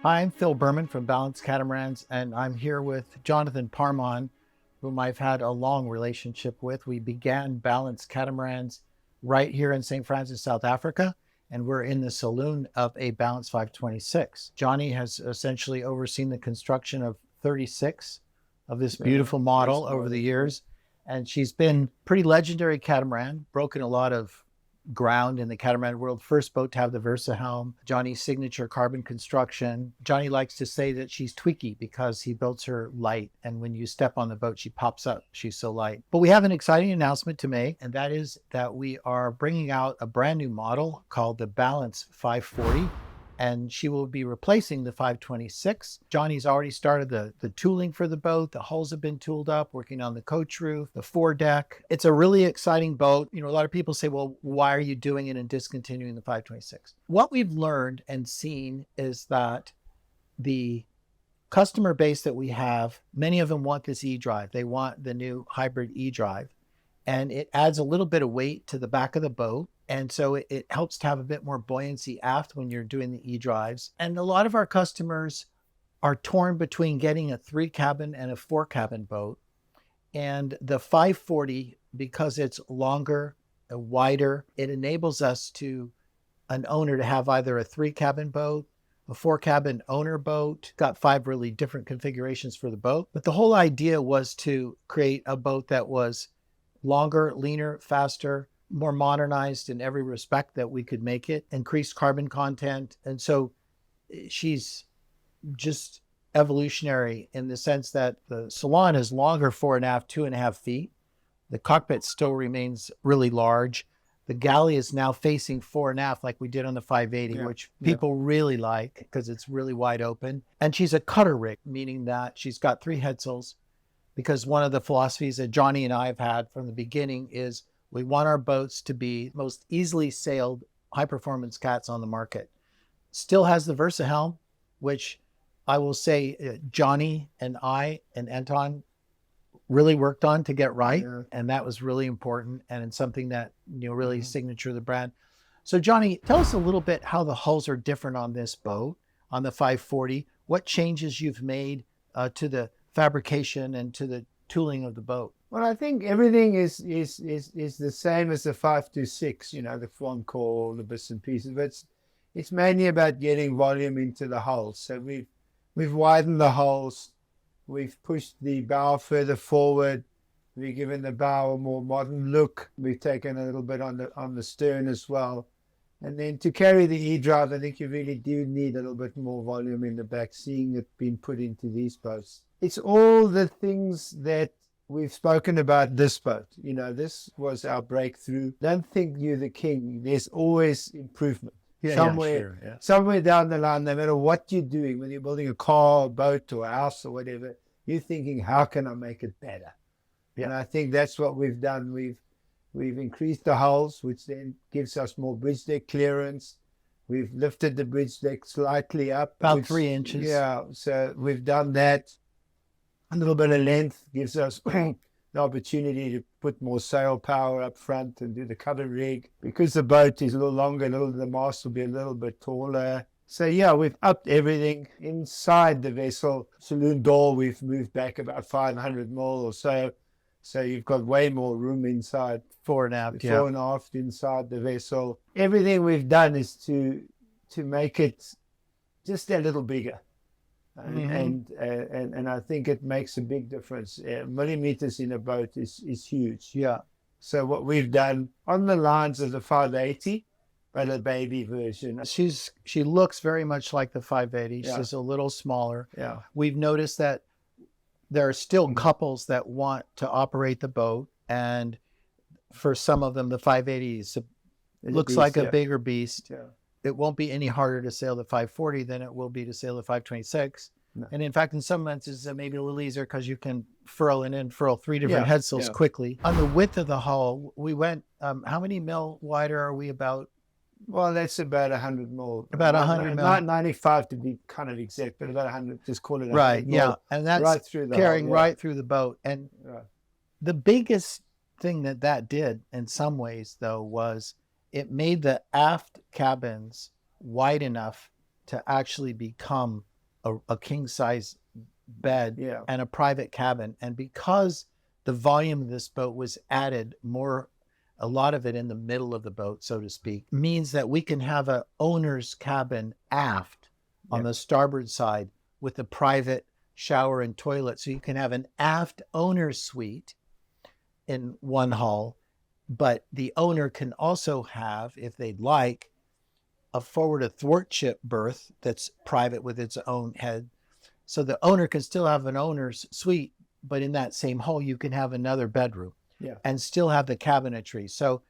Hi, I'm Phil Berman from Balanced Catamarans, and I'm here with Jonathan Parmon, whom I've had a long relationship with. We began Balanced Catamarans right here in St. Francis, South Africa, and we're in the saloon of a Balanced 526. Johnny has essentially overseen the construction of 36 of this beautiful model over the years, and she's been pretty legendary catamaran, broken a lot of ground in the catamaran world. First boat to have the Versa helm, Johnny's signature carbon construction. Johnny likes to say that she's tweaky because he builds her light, and when you step on the boat, she pops up. She's so light. But we have an exciting announcement to make, and that is that we are bringing out a brand new model called the Balance 540. And she will be replacing the 526. Johnny's already started the tooling for the boat. The hulls have been tooled up, working on the coach roof, the foredeck. It's a really exciting boat. You know, a lot of people say, well, why are you doing it and discontinuing the 526? What we've learned and seen is that the customer base that we have, many of them want this e-drive. They want the new hybrid e-drive. And it adds a little bit of weight to the back of the boat. And so it helps to have a bit more buoyancy aft when you're doing the e-drives. And a lot of our customers are torn between getting a 3-cabin and a 4-cabin boat. And the 540, because it's longer and wider, it enables an owner to have either a 3-cabin boat, a 4-cabin owner boat. Got 5 really different configurations for the boat. But the whole idea was to create a boat that was longer, leaner, faster, more modernized in every respect that we could make it, increased carbon content. And so she's just evolutionary in the sense that the salon is longer fore and aft, 2.5 feet. The cockpit still remains really large. The galley is now facing fore and aft like we did on the 580, which people really like because it's really wide open. And she's a cutter rig, meaning that she's got 3 headsails, because one of the philosophies that Johnny and I have had from the beginning is we want our boats to be most easily sailed high-performance cats on the market. Still has the Versa helm, which I will say Johnny and I and Anton really worked on to get right. Yeah. And that was really important. And it's something that, you know, really signature the brand. So Johnny, tell us a little bit how the hulls are different on this boat, on the 540, what changes you've made to the fabrication and to the tooling of the boat. Well, I think everything is the same as the 526, you know, the front core, the bits and pieces, but it's mainly about getting volume into the hulls. So we've widened the hulls, we've pushed the bow further forward, we've given the bow a more modern look, we've taken a little bit on the stern as well. And then to carry the e-drive, I think you really do need a little bit more volume in the back, seeing it being put into these boats. It's all the things that we've spoken about this boat. You know, this was our breakthrough. Don't think you're the king. There's always improvement. Somewhere down the line, no matter what you're doing, when you're building a car, a boat, or a house or whatever, you're thinking, how can I make it better? Yeah. And I think that's what we've done. We've increased the hulls, which then gives us more bridge deck clearance. We've lifted the bridge deck slightly up. About 3 inches. Yeah, so we've done that. A little bit of length gives us the opportunity to put more sail power up front and do the cutter rig. Because the boat is a little longer, the mast will be a little bit taller. So yeah, we've upped everything. Inside the vessel, saloon door, we've moved back about 500 mil or so. So you've got way more room inside. Fore and aft, Fore and aft inside the vessel. Everything we've done is to make it just a little bigger. And I think it makes a big difference. Millimeters in a boat is huge. Yeah. So what we've done on the lines of the 580, but a baby version. She looks very much like the 580. Yeah. She's a little smaller. Yeah. We've noticed that there are still couples that want to operate the boat, and for some of them, the 580 looks like a bigger beast. Yeah. It won't be any harder to sail the 540 than it will be to sail the 526. No. And in fact, in some instances, it may be a little easier because you can furl 3 different headsails quickly. On the width of the hull, we went, how many mil wider are we about? Well, that's about 100 mil. About 100 mil. Not 95 to be kind of exact, but about 100, just call it 100 right, mil. Yeah. And that's right through the carrying hull, right through the boat. And the biggest thing that did in some ways, though, was it made the aft cabins wide enough to actually become a king size bed Yeah. and a private cabin. And because the volume of this boat was added more, a lot of it in the middle of the boat, so to speak, means that we can have a owner's cabin aft on the starboard side with a private shower and toilet. So you can have an aft owner's suite in one hull, but the owner can also have, if they'd like, a forward athwartship berth that's private with its own head. So the owner can still have an owner's suite, but in that same hull, you can have another bedroom and still have the cabinetry. So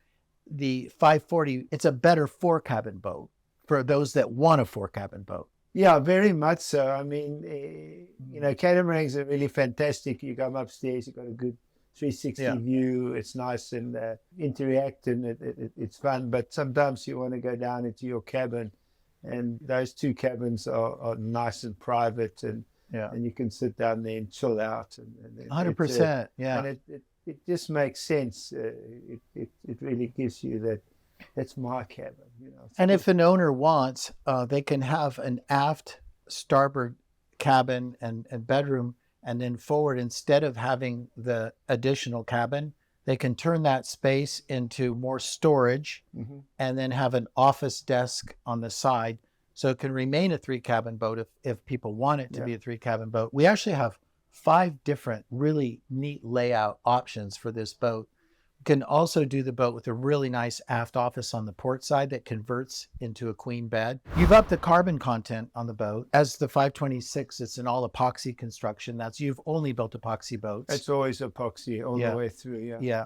the 540, it's a better 4-cabin boat for those that want a 4-cabin boat. Yeah, very much so. I mean, catamarans are really fantastic. You come upstairs, you've got a good 360 view. It's nice and interact, and it's fun. But sometimes you want to go down into your cabin, and those 2 cabins are nice and private, and you can sit down there and chill out. And 100%, And it just makes sense. It really gives you that. That's my cabin, And if an owner wants, they can have an aft starboard cabin and bedroom, and then forward, instead of having the additional cabin, they can turn that space into more storage and then have an office desk on the side. So it can remain a 3-cabin boat if people want it to be a 3-cabin boat. We actually have 5 different really neat layout options for this boat. Can also do the boat with a really nice aft office on the port side that converts into a queen bed. You've upped the carbon content on the boat. As the 526, it's an all epoxy construction. You've only built epoxy boats. It's always epoxy all the way through. Yeah.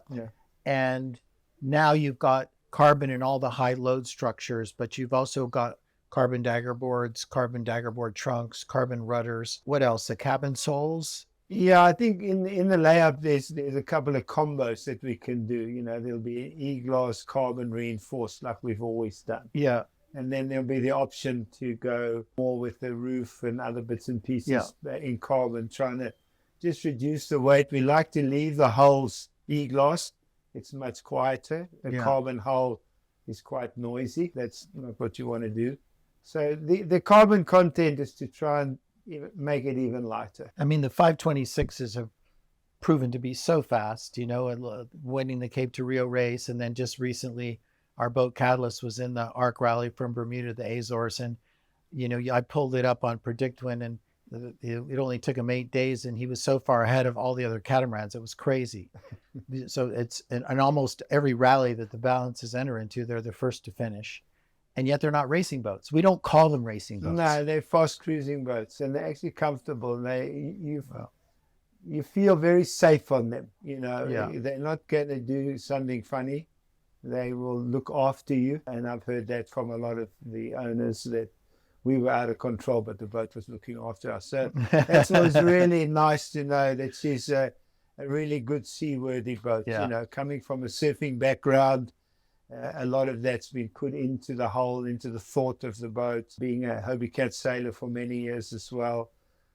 And now you've got carbon in all the high load structures, but you've also got carbon dagger boards, carbon dagger board trunks, carbon rudders. What else? The cabin soles. Yeah, I think in the layup there's a couple of combos that we can do. There'll be e-glass carbon reinforced like we've always done. Yeah. And then there'll be the option to go more with the roof and other bits and pieces in carbon, trying to just reduce the weight. We like to leave the hulls e-glass. It's much quieter. A carbon hull is quite noisy. That's not what you want to do. So the carbon content is to try and make it even lighter. I mean, the 526s have proven to be so fast, winning the Cape to Rio race. And then just recently, our boat Catalyst was in the Arc Rally from Bermuda to the Azores. And, I pulled it up on PredictWind, and it only took him 8 days. And he was so far ahead of all the other catamarans. It was crazy. So it's in almost every rally that the Balances enter into, they're the first to finish. And yet they're not racing boats. We don't call them racing boats. No, they're fast cruising boats, and they're actually comfortable. You feel very safe on them. They're not going to do something funny. They will look after you. And I've heard that from a lot of the owners, that we were out of control, but the boat was looking after us. So that was really nice to know that she's a really good seaworthy boat. Coming from a surfing background. A lot of that's been put into the hull, into the thought of the boat, being a Hobie Cat sailor for many years as well.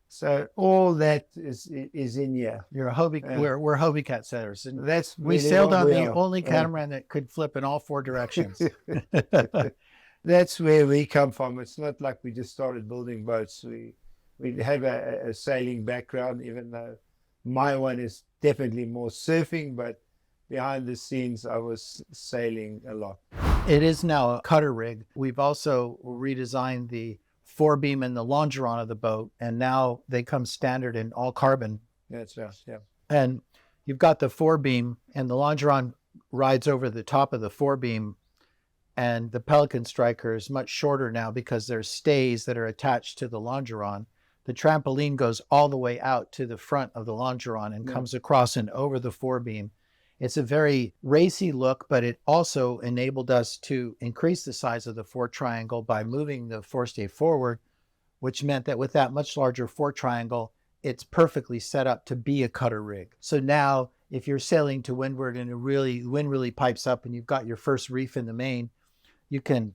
So all that is in here. You're a Hobie, we're Hobie Cat sailors. And that's we really sailed on the only catamaran that could flip in all 4 directions. That's where we come from. It's not like we just started building boats. We have a sailing background, even though my one is definitely more surfing, but behind the scenes, I was sailing a lot. It is now a cutter rig. We've also redesigned the forebeam and the longeron of the boat, and now they come standard in all carbon. That's right, yeah. And you've got the forebeam, and the longeron rides over the top of the forebeam, and the Pelican Striker is much shorter now because there's stays that are attached to the longeron. The trampoline goes all the way out to the front of the longeron and comes across and over the forebeam. It's a very racy look, but it also enabled us to increase the size of the fore triangle by moving the forestay forward, which meant that with that much larger fore triangle, it's perfectly set up to be a cutter rig. So now if you're sailing to windward and the wind really pipes up and you've got your first reef in the main, you can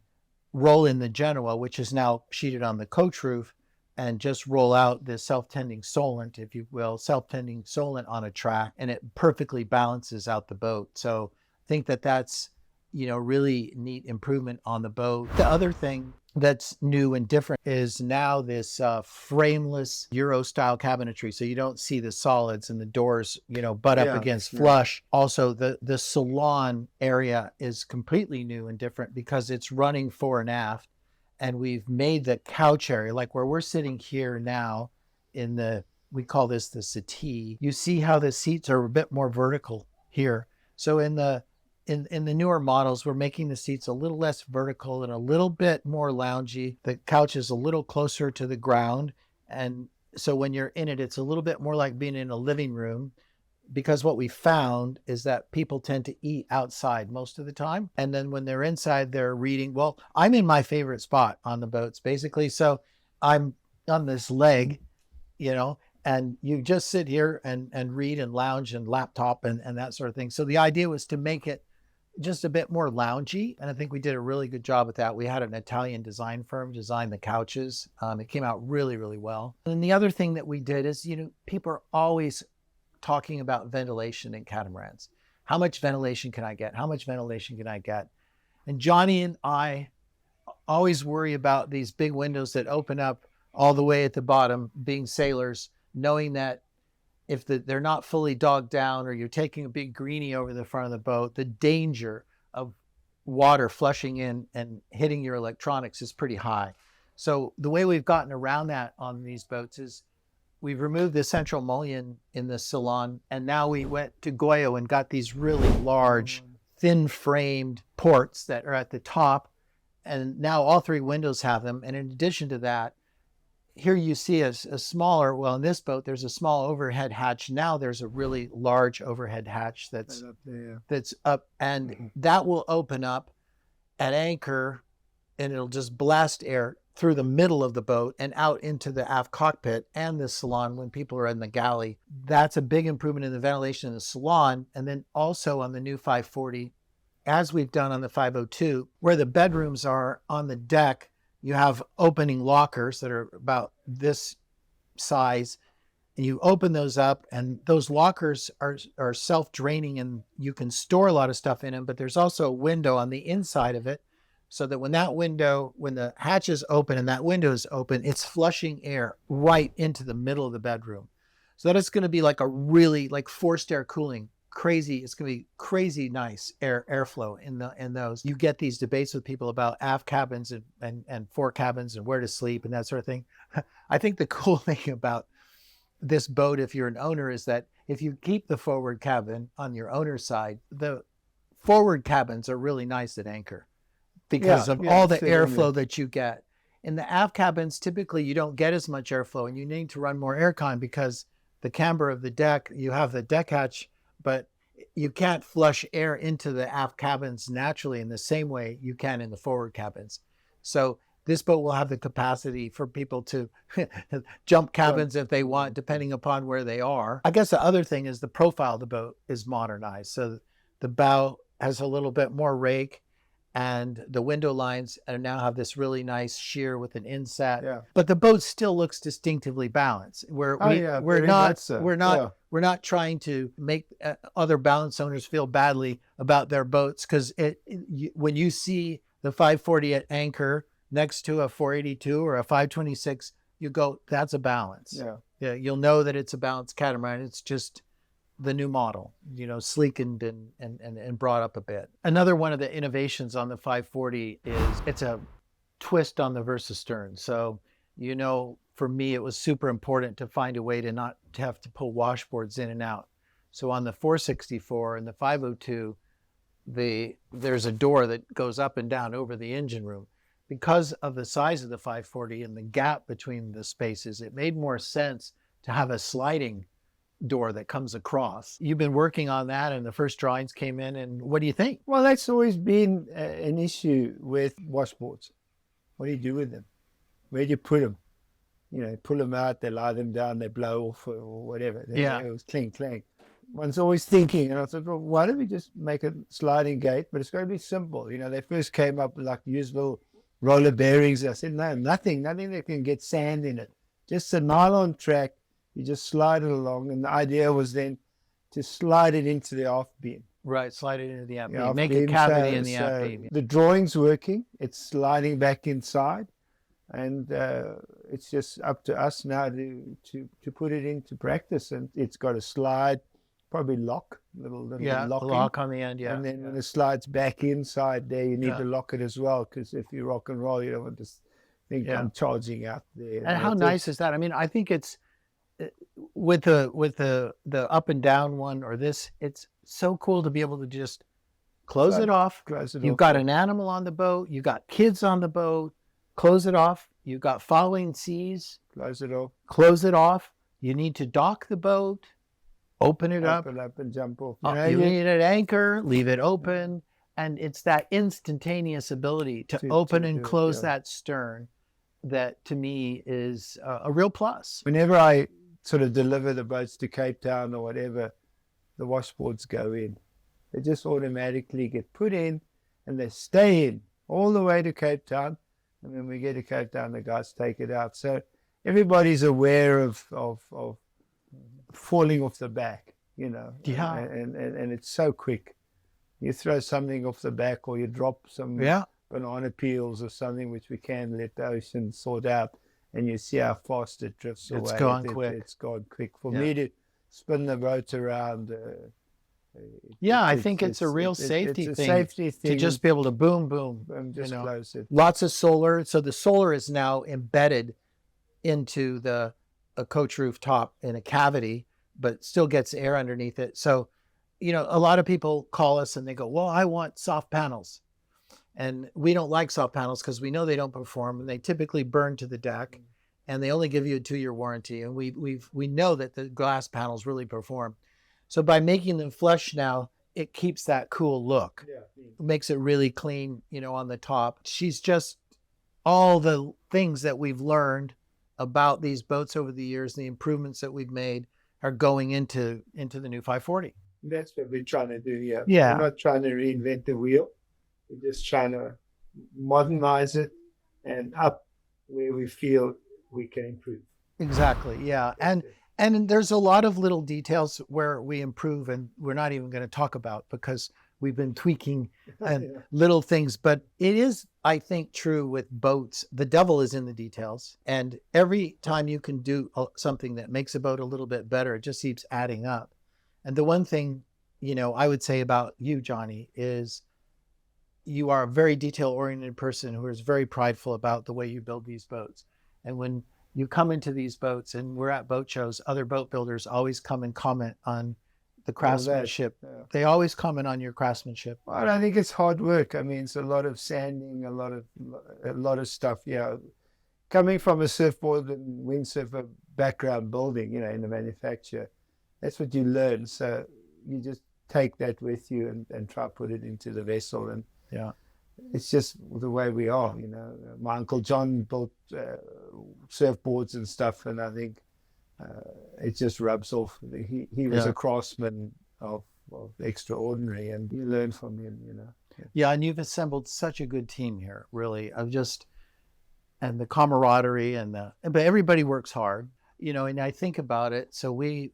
roll in the Genoa, which is now sheeted on the coach roof, and just roll out the self-tending solent, if you will, self-tending solent on a track, and it perfectly balances out the boat. So I think that that's, really neat improvement on the boat. The other thing that's new and different is now this frameless Euro style cabinetry. So you don't see the solids and the doors, butt up against flush. Also, the salon area is completely new and different because it's running fore and aft. And we've made the couch area, like where we're sitting here now we call this the settee. You see how the seats are a bit more vertical here. So in the newer models, we're making the seats a little less vertical and a little bit more loungy. The couch is a little closer to the ground. And so when you're in it, it's a little bit more like being in a living room, because what we found is that people tend to eat outside most of the time. And then when they're inside, they're reading. Well, I'm in my favorite spot on the boats, basically. So I'm on this leg, and you just sit here and read and lounge and laptop and that sort of thing. So the idea was to make it just a bit more loungy. And I think we did a really good job with that. We had an Italian design firm design the couches. It came out really, really well. And the other thing that we did is, people are always talking about ventilation in catamarans. How much ventilation can I get? How much ventilation can I get? And Johnny and I always worry about these big windows that open up all the way at the bottom, being sailors, knowing that if they're not fully dogged down, or you're taking a big greenie over the front of the boat, the danger of water flushing in and hitting your electronics is pretty high. So the way we've gotten around that on these boats is we've removed the central mullion in the salon, and now we went to Goyo and got these really large, thin framed ports that are at the top. And now all three windows have them. And in addition to that, here you see a smaller, well, in this boat, there's a small overhead hatch. Now there's a really large overhead hatch that's up there. That's up, and that will open up at anchor, and it'll just blast air through the middle of the boat and out into the aft cockpit and the salon when people are in the galley. That's a big improvement in the ventilation in the salon. And then also on the new 540, as we've done on the 502, where the bedrooms are on the deck, you have opening lockers that are about this size, and you open those up, and those lockers are self-draining, and you can store a lot of stuff in them, but there's also a window on the inside of it, so that when the hatch is open and that window is open, it's flushing air right into the middle of the bedroom. So that is going to be like a really, like, forced air cooling. Crazy. It's going to be crazy nice airflow in those. You get these debates with people about aft cabins and fore cabins and where to sleep and that sort of thing. I think the cool thing about this boat, if you're an owner, is that if you keep the forward cabin on your owner's side, the forward cabins are really nice at anchor because of all the airflow that you get. In the aft cabins, typically you don't get as much airflow, and you need to run more aircon because the camber of the deck, you have the deck hatch, but you can't flush air into the aft cabins naturally in the same way you can in the forward cabins. So this boat will have the capacity for people to jump cabins if they want, depending upon where they are. I guess the other thing is the profile of the boat is modernized. So the bow has a little bit more rake, and the window lines now have this really nice sheer with an inset. Yeah. But the boat still looks distinctively balanced. We're not trying to make other balance owners feel badly about their boats, because when you see the 540 at anchor next to a 482 or a 526, you go, that's a balance. Yeah, you'll know that it's a balanced catamaran. It's just the new model, sleekened and brought up a bit. Another one of the innovations on the 540 is it's a twist on the Versa stern. So, for me, it was super important to find a way to not to have to pull washboards in and out. So on the 464 and the 502, there's a door that goes up and down over the engine room. Because of the size of the 540 and the gap between the spaces, it made more sense to have a sliding door that comes across. You've been working on that, and the first drawings came in, and what do you think? Well, that's always been an issue with washboards. What do you do with them? Where do you put them? Pull them out, they lie them down, they blow off or whatever. It was clink, clank. One's always thinking, and I thought, well, why don't we just make a sliding gate? But it's got to be simple. They first came up with like usable roller bearings. I said, no, nothing that can get sand in it. Just a nylon track. You just slide it along, and the idea was then to slide it into the aft beam. Right, slide it into the aft Yeah, beam. aft Make a beam. cavity So, in the aft so beam. the drawing's working. It's sliding back inside, and it's just up to us now to put it into practice. And it's got a slide, probably lock, little Yeah, locking. lock on the end, yeah. And then when it slides back inside there, you need Yeah. to lock it as well, because if you rock and roll, you don't want to think Yeah. I'm charging out there. And how nice is that? I mean, I think it's with the up and down one or this, it's so cool to be able to just close it off. Close it You've off. got an animal on the boat, you got kids on the boat, close it off. You've got following seas, Close it off. close it off. You need to dock the boat, open it up. Open up and jump off. You need an anchor, leave it open. And it's that instantaneous ability to open and close that stern that to me is a real plus. Whenever I sort of deliver the boats to Cape Town or whatever, the washboards go in. They just automatically get put in and they stay in all the way to Cape Town. And when we get to Cape Town, the guys take it out. So everybody's aware of falling off the back, you know. Yeah. And it's so quick. You throw something off the back or you drop some banana peels or something, which we can let the ocean sort out, and you see how fast it drifts away. It's gone quick. It's gone quick. For me to spin the boat around. I think it's a real safety thing. Safety thing to just be able to boom, boom. Just close it. Lots of solar. So the solar is now embedded into a coach roof top in a cavity, but still gets air underneath it. So, you know, a lot of people call us and they go, well, I want soft panels. And we don't like soft panels because we know they don't perform, and they typically burn to the deck, and they only give you a 2-year warranty. And we know that the glass panels really perform. So by making them flush now, it keeps that cool look. It makes it really clean, you know, on the top. She's just all the things that we've learned about these boats over the years, the improvements that we've made are going into the new 540. That's what we're trying to do here. Yeah. We're not trying to reinvent the wheel. We're just trying to modernize it and up where we feel we can improve. Exactly. Yeah. And there's a lot of little details where we improve, and we're not even going to talk about because we've been tweaking and little things. But it is, I think, true with boats. The devil is in the details. And every time you can do something that makes a boat a little bit better, it just keeps adding up. And the one thing, you know, I would say about you, Johnny, is you are a very detail-oriented person who is very prideful about the way you build these boats. And when you come into these boats, and we're at boat shows, other boat builders always come and comment on the craftsmanship. They always comment on your craftsmanship. Well, I think it's hard work. I mean, it's a lot of sanding, a lot of stuff. Yeah, coming from a surfboard and windsurfer background building, you know, in the manufacture, that's what you learn. So you just take that with you and try to put it into the vessel. And it's just the way we are, you know. My Uncle John built surfboards and stuff, and I think it just rubs off. He was a craftsman of extraordinary, and you learn from him, you know. Yeah, and you've assembled such a good team here, really. And the camaraderie but everybody works hard, you know. And I think about it. So we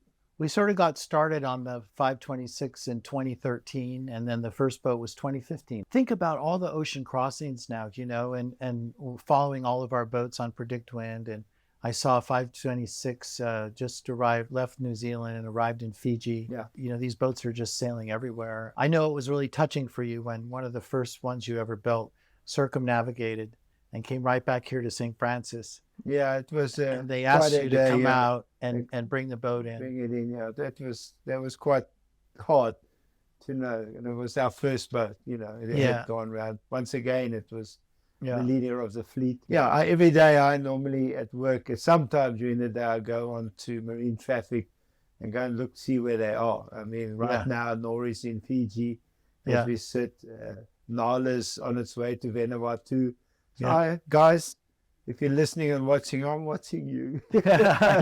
sort of got started on the 526 in 2013, and then the first boat was 2015. Think about all the ocean crossings now, you know, and following all of our boats on Predict Wind. And I saw 526 just left New Zealand and arrived in Fiji. Yeah. You know, these boats are just sailing everywhere. I know it was really touching for you when one of the first ones you ever built circumnavigated and came right back here to St. Francis. Yeah, it was. And they asked you to come out and bring the boat in. Bring it in, yeah. That was quite hard to know. And it was our first boat, you know. It had gone around. Once again, it was the leader of the fleet. Yeah, every day I normally at work, sometimes during the day I go on to marine traffic and go and see where they are. I mean, right now, Nori's in Fiji as we sit. Nala's on its way to Vanuatu. So hi, guys. If you're listening and watching, I'm watching you.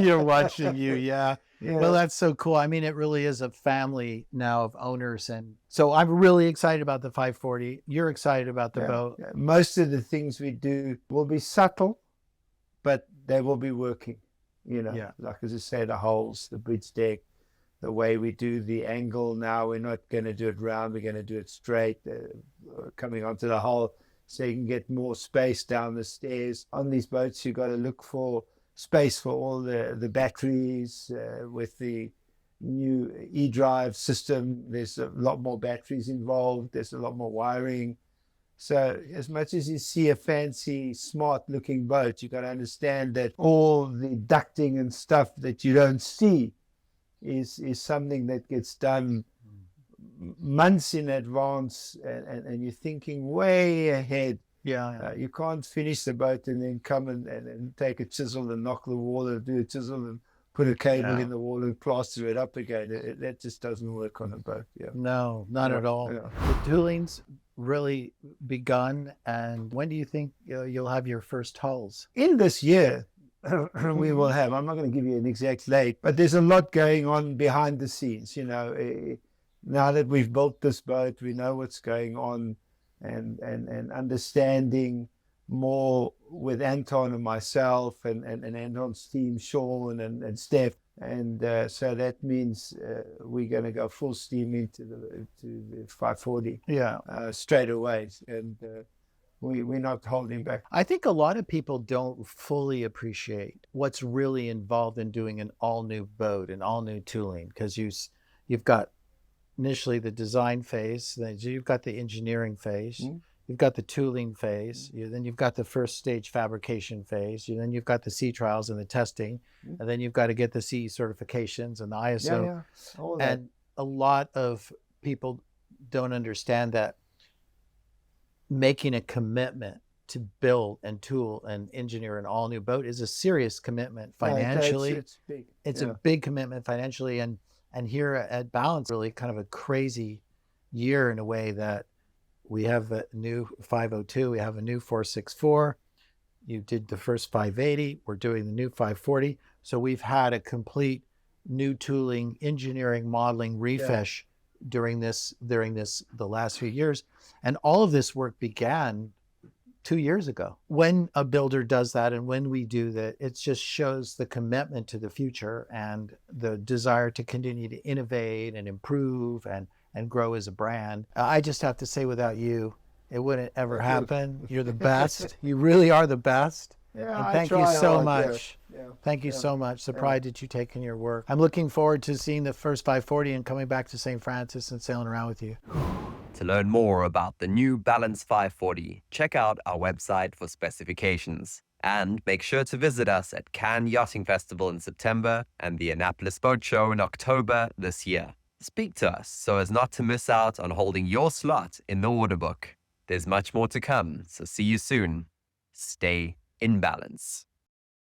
You're watching you, yeah. Well, that's so cool. I mean, it really is a family now of owners. And so I'm really excited about the 540. You're excited about the boat. Yeah. Most of the things we do will be subtle, but they will be working. You know, like as I say, the hulls, the bridge deck, the way we do the angle now. We're not going to do it round. We're going to do it straight, coming onto the hull, so you can get more space down the stairs. On these boats, you've got to look for space for all the batteries. With the new e-drive system, there's a lot more batteries involved. There's a lot more wiring. So as much as you see a fancy, smart-looking boat, you got to understand that all the ducting and stuff that you don't see is something that gets done months in advance, and you're thinking way ahead. Yeah. You can't finish the boat and then come and take a chisel and knock the wall, and do a chisel and put a cable in the wall and plaster it up again. That just doesn't work on a boat. Yeah. No, not at all. Yeah. The tooling's really begun, and when do you think you'll have your first hulls? In this year, we will have. I'm not going to give you an exact date, but there's a lot going on behind the scenes. Now that we've built this boat, we know what's going on, and understanding more with Anton and myself, and Anton's team, Sean and Steph. And so that means we're going to go full steam into the 540 straight away. And we're not holding back. I think a lot of people don't fully appreciate what's really involved in doing an all-new boat, an all-new tooling, because you've got initially the design phase, then you've got the engineering phase, you've got the tooling phase, then you've got the first stage fabrication phase, then you've got the sea trials and the testing, and then you've got to get the CE certifications and the ISO. All that. And a lot of people don't understand that making a commitment to build and tool and engineer an all new boat is a serious commitment financially. It's big. It's a big commitment financially, and here at Balance, really kind of a crazy year in a way that we have a new 502, we have a new 464. You did the first 580, we're doing the new 540. So we've had a complete new tooling, engineering, modeling refresh during the last few years. And all of this work began 2 years ago. When a builder does that, and when we do that, it just shows the commitment to the future and the desire to continue to innovate and improve and grow as a brand. I just have to say, without you, it wouldn't ever happen. You're the best. You really are the best. Yeah, and thank you so much. Thank you so much. The pride that you take in your work. I'm looking forward to seeing the first 540 and coming back to St. Francis and sailing around with you. To learn more about the new Balance 540, check out our website for specifications. And make sure to visit us at Cannes Yachting Festival in September and the Annapolis Boat Show in October this year. Speak to us so as not to miss out on holding your slot in the order book. There's much more to come, so see you soon. Stay in balance.